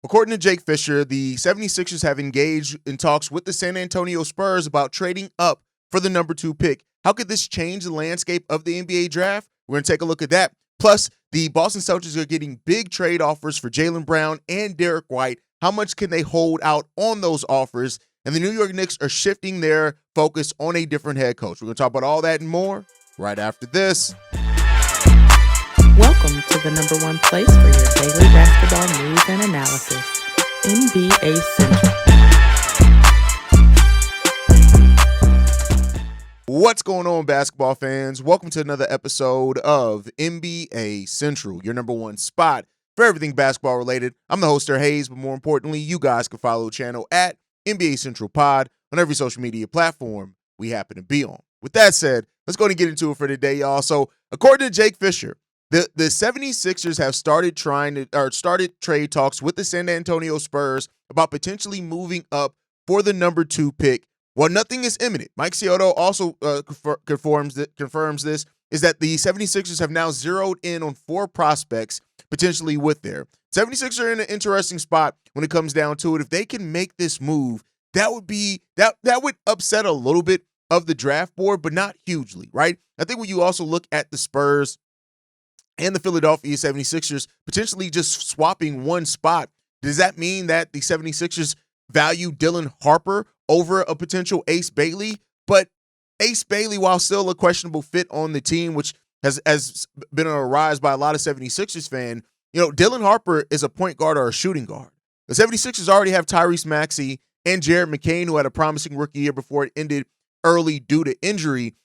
According to Jake Fisher, the 76ers have engaged in talks with the San Antonio Spurs about trading up for the number 2 pick. How could this change the landscape of the NBA draft? We're going to take a look at that. Plus, the Boston Celtics are getting big trade offers for Jaylen Brown and Derrick White. How much can they hold out on those offers? And the New York Knicks are shifting their focus on a different head coach. We're going to talk about all that and more right after this. Welcome to the number one place for your daily basketball news and analysis, NBA Central. What's going on, basketball fans? Welcome to another episode of NBA Central, your number one spot for everything basketball related. I'm the host, Sir Hayes, but more importantly, you guys can follow the channel at NBA Central Pod on every social media platform we happen to be on. With that said, let's go and get into it for today, y'all. So, according to Jake Fisher, the 76ers have started trade talks with the San Antonio Spurs about potentially moving up for the number 2 pick. While nothing is imminent, Mike Scioto also confirms this, is that the 76ers have now zeroed in on 4 prospects potentially with there. 76ers are in an interesting spot when it comes down to it. If they can make this move, that would upset a little bit of the draft board, but not hugely, right? I think when you also look at the Spurs and the Philadelphia 76ers potentially just swapping one spot, does that mean that the 76ers value Dylan Harper over a potential Ace Bailey? But Ace Bailey, while still a questionable fit on the team, which has been on a rise by a lot of 76ers fans, Dylan Harper is a point guard or a shooting guard. The 76ers already have Tyrese Maxey and Jared McCain, who had a promising rookie year before it ended early due to injury.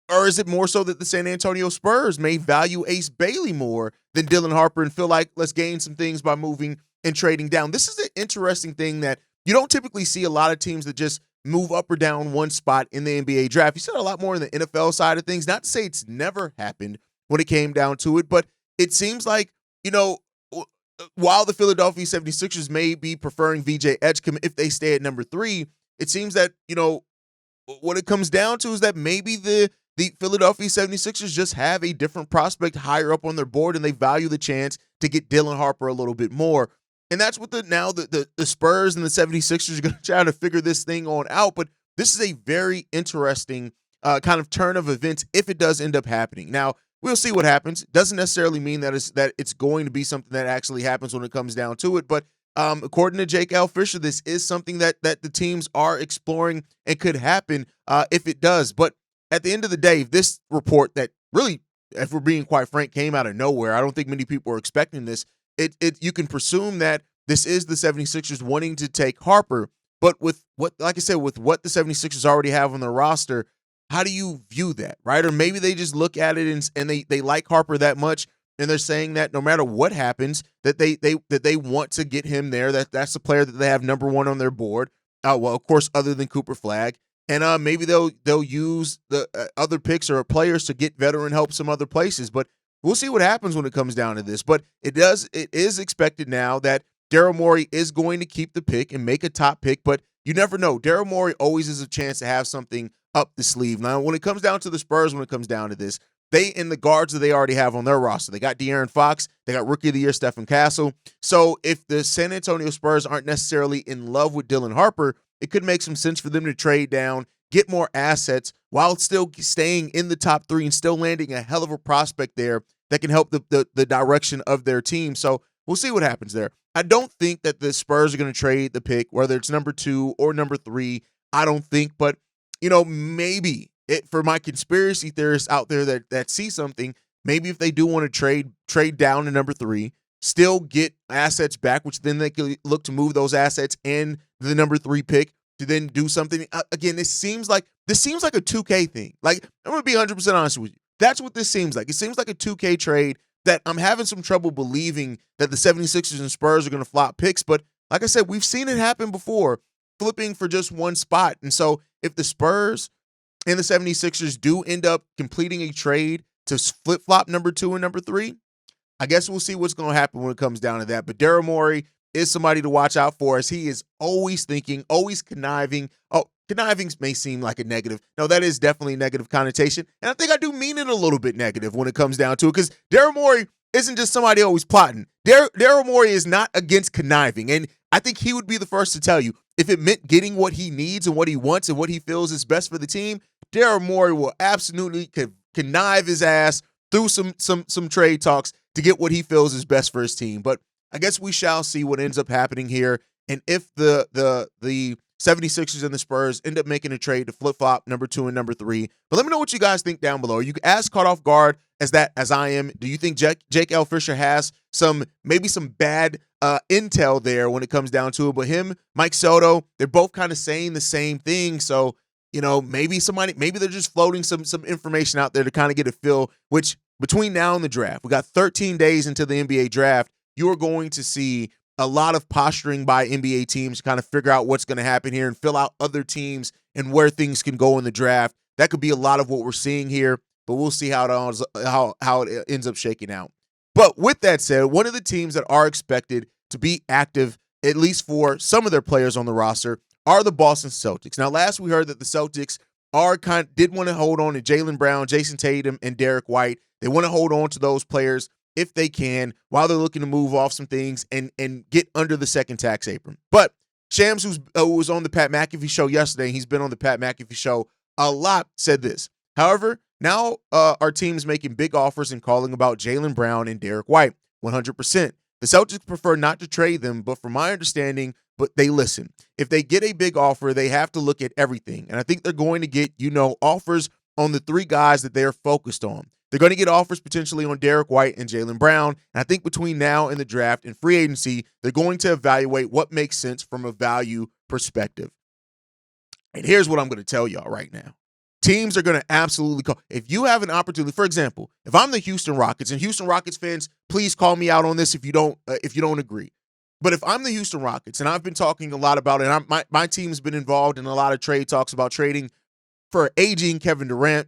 Or is it more so that the San Antonio Spurs may value Ace Bailey more than Dylan Harper and feel like let's gain some things by moving and trading down? This is an interesting thing that you don't typically see a lot of teams that just move up or down one spot in the NBA draft. You see it a lot more in the NFL side of things. Not to say it's never happened when it came down to it, but it seems like, while the Philadelphia 76ers may be preferring VJ Edgecombe if they stay at number 3, it seems that, what it comes down to is that maybe the Philadelphia 76ers just have a different prospect higher up on their board, and they value the chance to get Dylan Harper a little bit more. And that's what the Spurs and the 76ers are going to try to figure this thing on out. But this is a very interesting kind of turn of events if it does end up happening. Now, we'll see what happens. It doesn't necessarily mean that it's going to be something that actually happens when it comes down to it. But according to Jake L. Fisher, this is something that the teams are exploring and could happen if it does. But at the end of the day, this report that really, if we're being quite frank, came out of nowhere, I don't think many people were expecting this. You can presume that this is the 76ers wanting to take Harper, but with what the 76ers already have on their roster, how do you view that, right? Or maybe they just look at it and they like Harper that much, and they're saying that no matter what happens, that they want to get him there. That's the player that they have number 1 on their board. Well, of course, other than Cooper Flagg. And maybe they'll use the other picks or players to get veteran help some other places. But we'll see what happens when it comes down to this. But it is expected now that Daryl Morey is going to keep the pick and make a top pick. But you never know. Daryl Morey always has a chance to have something up the sleeve. Now, when it comes down to the Spurs, when it comes down to this, they in the guards that they already have on their roster, they got De'Aaron Fox, they got Rookie of the Year Stephen Castle. So if the San Antonio Spurs aren't necessarily in love with Dylan Harper, it could make some sense for them to trade down, get more assets while still staying in the top 3 and still landing a hell of a prospect there that can help the direction of their team. So we'll see what happens there. I don't think that the Spurs are going to trade the pick, whether it's number 2 or number 3. I don't think, but maybe for my conspiracy theorists out there that see something, maybe if they do want to trade down to number 3, still get assets back, which then they can look to move those assets and the number 3 pick to then do something. Again, this seems like a 2K thing. Like, I'm going to be 100% honest with you. That's what this seems like. It seems like a 2K trade that I'm having some trouble believing that the 76ers and Spurs are going to flop picks. But like I said, we've seen it happen before, flipping for just one spot. And so if the Spurs and the 76ers do end up completing a trade to flip-flop number 2 and number 3, I guess we'll see what's going to happen when it comes down to that. But Daryl Morey is somebody to watch out for, as he is always thinking, always conniving. Oh, conniving may seem like a negative. No, that is definitely a negative connotation. And I think I do mean it a little bit negative when it comes down to it, because Daryl Morey isn't just somebody always plotting. Daryl Morey is not against conniving, and I think he would be the first to tell you if it meant getting what he needs and what he wants and what he feels is best for the team. Daryl Morey will absolutely connive his ass through some trade talks to get what he feels is best for his team. But I guess we shall see what ends up happening here, and if the 76ers and the Spurs end up making a trade to flip-flop number 2 and number 3. But let me know what you guys think down below. Are you as caught off guard as I am? Do you think Jake L. Fisher has maybe some bad intel there when it comes down to it? But him, Mike Soto, they're both kind of saying the same thing. So, maybe they're just floating some information out there to kind of get a feel, which between now and the draft, we got 13 days into the NBA draft, you are going to see a lot of posturing by NBA teams to kind of figure out what's going to happen here and fill out other teams and where things can go in the draft. That could be a lot of what we're seeing here, but we'll see how it ends up shaking out. But with that said, one of the teams that are expected to be active, at least for some of their players on the roster, are the Boston Celtics. Now, last we heard that the Celtics did want to hold on to Jaylen Brown, Jason Tatum, and Derrick White. They want to hold on to those players if they can, while they're looking to move off some things and get under the second tax apron. But Shams, who was on the Pat McAfee show yesterday, he's been on the Pat McAfee show a lot, said this. However, now our team's making big offers and calling about Jaylen Brown and Derrick White, 100%. The Celtics prefer not to trade them, but from my understanding, they listen. If they get a big offer, they have to look at everything. And I think they're going to get, offers on the 3 guys that they're focused on. They're going to get offers potentially on Derrick White and Jaylen Brown. And I think between now and the draft and free agency, they're going to evaluate what makes sense from a value perspective. And here's what I'm going to tell y'all right now. Teams are going to absolutely call. If you have an opportunity, for example, if I'm the Houston Rockets, and Houston Rockets fans, please call me out on this if you don't agree. But if I'm the Houston Rockets, and I've been talking a lot about it, and my team's been involved in a lot of trade talks about trading for aging Kevin Durant,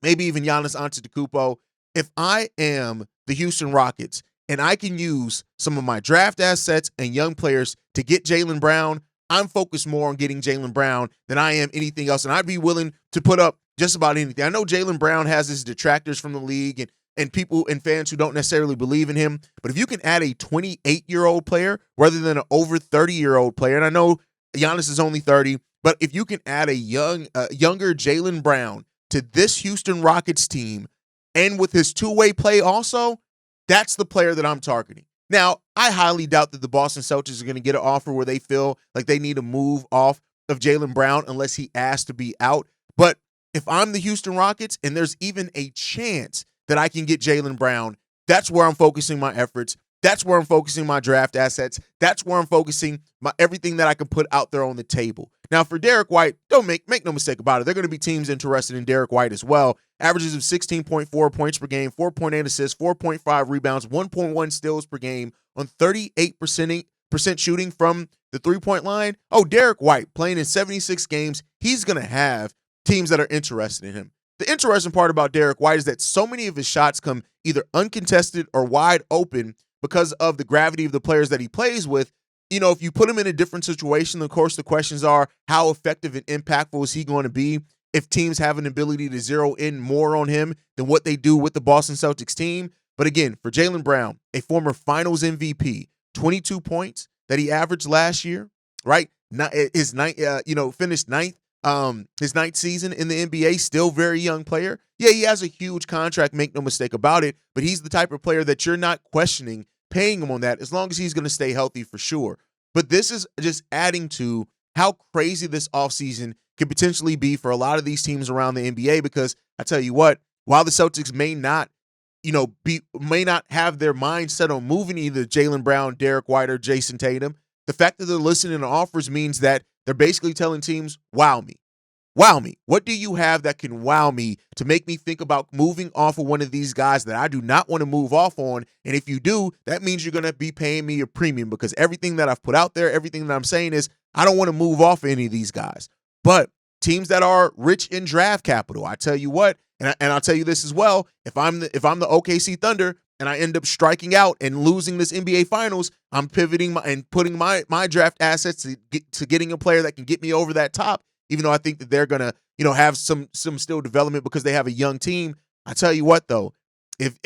maybe even Giannis Antetokounmpo. If I am the Houston Rockets and I can use some of my draft assets and young players to get Jaylen Brown, I'm focused more on getting Jaylen Brown than I am anything else. And I'd be willing to put up just about anything. I know Jaylen Brown has his detractors from the league and people and fans who don't necessarily believe in him. But if you can add a 28-year-old player rather than an over 30-year-old player, and I know Giannis is only 30, but if you can add a younger Jaylen Brown to this Houston Rockets team, and with his two-way play also, that's the player that I'm targeting. Now, I highly doubt that the Boston Celtics are going to get an offer where they feel like they need to move off of Jaylen Brown unless he asks to be out. But if I'm the Houston Rockets and there's even a chance that I can get Jaylen Brown, that's where I'm focusing my efforts. That's where I'm focusing my draft assets. That's where I'm focusing everything that I can put out there on the table. Now, for Derrick White, don't make no mistake about it. There are going to be teams interested in Derrick White as well. Averages of 16.4 points per game, 4.8 assists, 4.5 rebounds, 1.1 steals per game on 38% shooting from the three-point line. Oh, Derrick White playing in 76 games, he's going to have teams that are interested in him. The interesting part about Derrick White is that so many of his shots come either uncontested or wide open because of the gravity of the players that he plays with. If you put him in a different situation, of course, the questions are how effective and impactful is he going to be if teams have an ability to zero in more on him than what they do with the Boston Celtics team. But again, for Jaylen Brown, a former Finals MVP, 22 points that he averaged last year, right? Finished ninth. His ninth season in the NBA, still very young player. Yeah, he has a huge contract, make no mistake about it, but he's the type of player that you're not questioning paying him on that as long as he's going to stay healthy for sure. But this is just adding to how crazy this offseason could potentially be for a lot of these teams around the NBA, because I tell you what, while the Celtics may not have their mind set on moving either Jaylen Brown, Derrick White, or Jason Tatum, the fact that they're listening to offers means that they're basically telling teams, wow me. Wow me. What do you have that can wow me to make me think about moving off of one of these guys that I do not want to move off on? And if you do, that means you're going to be paying me a premium, because everything that I've put out there, everything that I'm saying is I don't want to move off any of these guys. But teams that are rich in draft capital, I tell you what, and I'll tell you this as well, if I'm the OKC Thunder and I end up striking out and losing this NBA Finals, I'm pivoting and putting my draft assets to getting a player that can get me over that top. Even though I think that they're going to, have some still development because they have a young team. I tell you what, though, If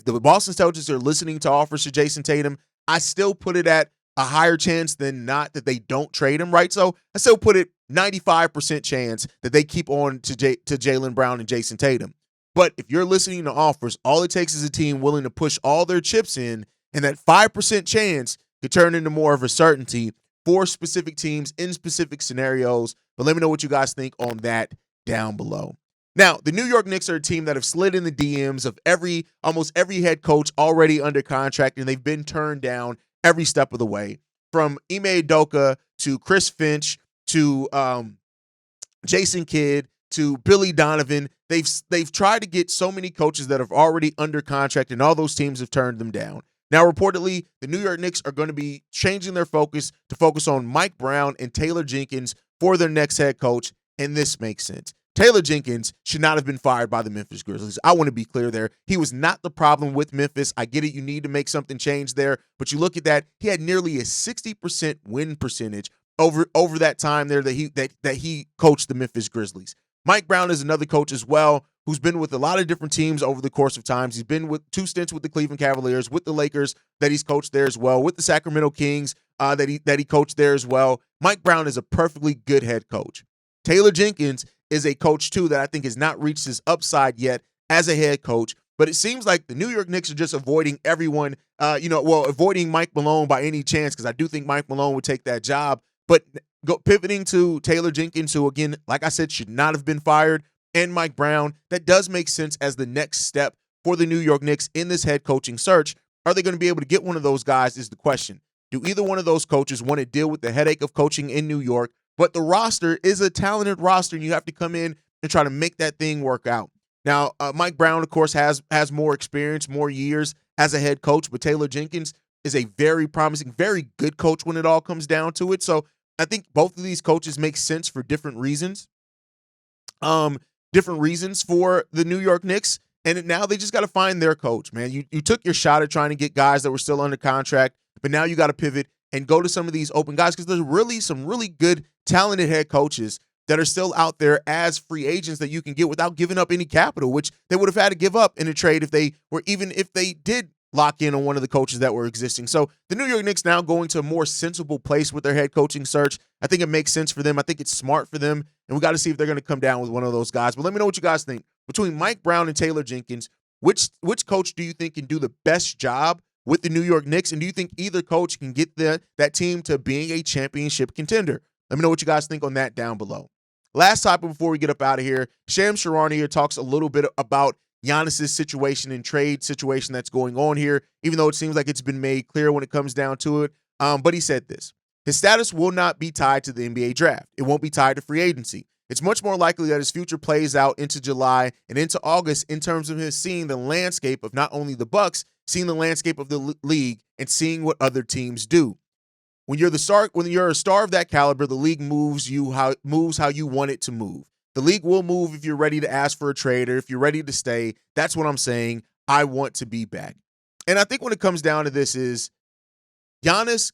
the Boston Celtics are listening to offers to Jason Tatum, I still put it at a higher chance than not that they don't trade him, right? So I still put it 95% chance that they keep on to Jaylen Brown and Jason Tatum. But if you're listening to offers, all it takes is a team willing to push all their chips in, and that 5% chance could turn into more of a certainty for specific teams in specific scenarios. But let me know what you guys think on that down below. Now, the New York Knicks are a team that have slid in the DMs of almost every head coach already under contract, and they've been turned down every step of the way. From Ime Udoka to Chris Finch to Jason Kidd to Billy Donovan, they've tried to get so many coaches that are already under contract, and all those teams have turned them down. Now, reportedly, the New York Knicks are going to be changing their focus to focus on Mike Brown and Taylor Jenkins for their next head coach, and this makes sense. Taylor Jenkins should not have been fired by the Memphis Grizzlies. I want to be clear there. He was not the problem with Memphis. I get it. You need to make something change there. But you look at that, he had nearly a 60% win percentage over that time there that he coached the Memphis Grizzlies. Mike Brown is another coach as well who's been with a lot of different teams over the course of times. He's been with 2 stints with the Cleveland Cavaliers, with the Lakers that he's coached there as well, with the Sacramento Kings that he coached there as well. Mike Brown is a perfectly good head coach. Taylor Jenkins is a coach, too, that I think has not reached his upside yet as a head coach. But it seems like the New York Knicks are just avoiding everyone, avoiding Mike Malone by any chance, because I do think Mike Malone would take that job. But pivoting to Taylor Jenkins, who, again, like I said, should not have been fired, and Mike Brown, that does make sense as the next step for the New York Knicks in this head coaching search. Are they going to be able to get one of those guys is the question. Do either one of those coaches want to deal with the headache of coaching in New York? But the roster is a talented roster, and you have to come in and try to make that thing work out. Now, Mike Brown, of course, has more experience, more years as a head coach, but Taylor Jenkins is a very promising, very good coach when it all comes down to it. So I think both of these coaches make sense for different reasons. Different reasons for the New York Knicks, and now they just got to find their coach, man. You took your shot at trying to get guys that were still under contract, but now you got to pivot and go to some of these open guys, because there's really some really good, talented head coaches that are still out there as free agents that you can get without giving up any capital, which they would have had to give up in a trade if they did lock in on one of the coaches that were existing. So the New York Knicks now going to a more sensible place with their head coaching search. I think it makes sense for them. I think it's smart for them, and we got to see if they're going to come down with one of those guys. But let me know what you guys think. Between Mike Brown and Taylor Jenkins, which coach do you think can do the best job with the New York Knicks, and do you think either coach can get that team to being a championship contender? Let me know what you guys think on that down below. Last topic before we get up out of here, Shams Charania here talks a little bit about Giannis's situation and trade situation that's going on here, even though it seems like it's been made clear when it comes down to it. But he said this: his status will not be tied to the NBA draft. It won't be tied to free agency. It's much more likely that his future plays out into July and into August in terms of him seeing the landscape of not only the Bucks, seeing the landscape of the league and seeing what other teams do. When you're a star of that caliber, the league moves how you want it to move. The league will move if you're ready to ask for a trade or if you're ready to stay. That's what I'm saying. I want to be back. And I think when it comes down to this is Giannis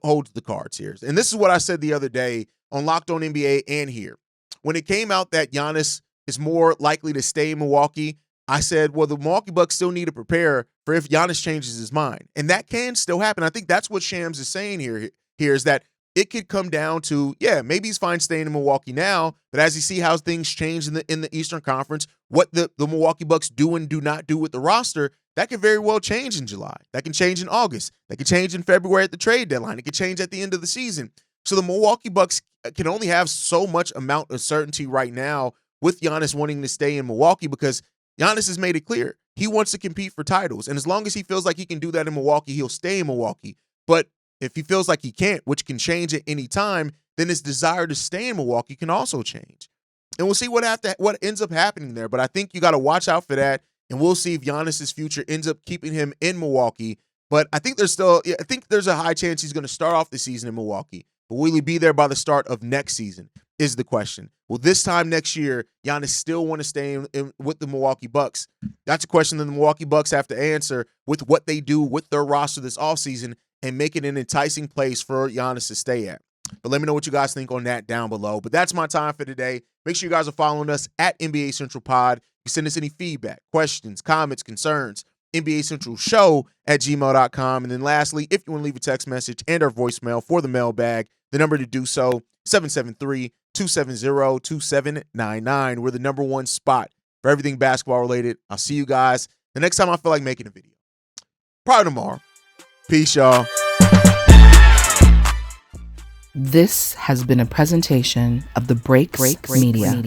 holds the cards here. And this is what I said the other day on Locked On NBA and here. When it came out that Giannis is more likely to stay in Milwaukee, I said, well, the Milwaukee Bucks still need to prepare for if Giannis changes his mind. And that can still happen. I think that's what Shams is saying here is that it could come down to, yeah, maybe he's fine staying in Milwaukee now, but as you see how things change in the Eastern Conference, what the Milwaukee Bucks do and do not do with the roster, that could very well change in July. That can change in August. That could change in February at the trade deadline. It could change at the end of the season. So the Milwaukee Bucks can only have so much amount of certainty right now with Giannis wanting to stay in Milwaukee, because Giannis has made it clear he wants to compete for titles. And as long as he feels like he can do that in Milwaukee, he'll stay in Milwaukee. But if he feels like he can't, which can change at any time, then his desire to stay in Milwaukee can also change. And we'll see what ends up happening there. But I think you got to watch out for that. And we'll see if Giannis's future ends up keeping him in Milwaukee. But I think there's a high chance he's going to start off the season in Milwaukee. But will he be there by the start of next season is the question. Will this time next year, Giannis still want to stay in with the Milwaukee Bucks? That's a question that the Milwaukee Bucks have to answer with what they do with their roster this offseason and make it an enticing place for Giannis to stay at. But let me know what you guys think on that down below. But that's my time for today. Make sure you guys are following us at NBA Central Pod. can send us any feedback, questions, comments, concerns, NBA Central Show at gmail.com. And then lastly, if you want to leave a text message and our voicemail for the mailbag, the number to do so, 773-270-2799. We're the number one spot for everything basketball related. I'll see you guys the next time I feel like making a video. Probably tomorrow. Peace, y'all. This has been a presentation of the Break Media.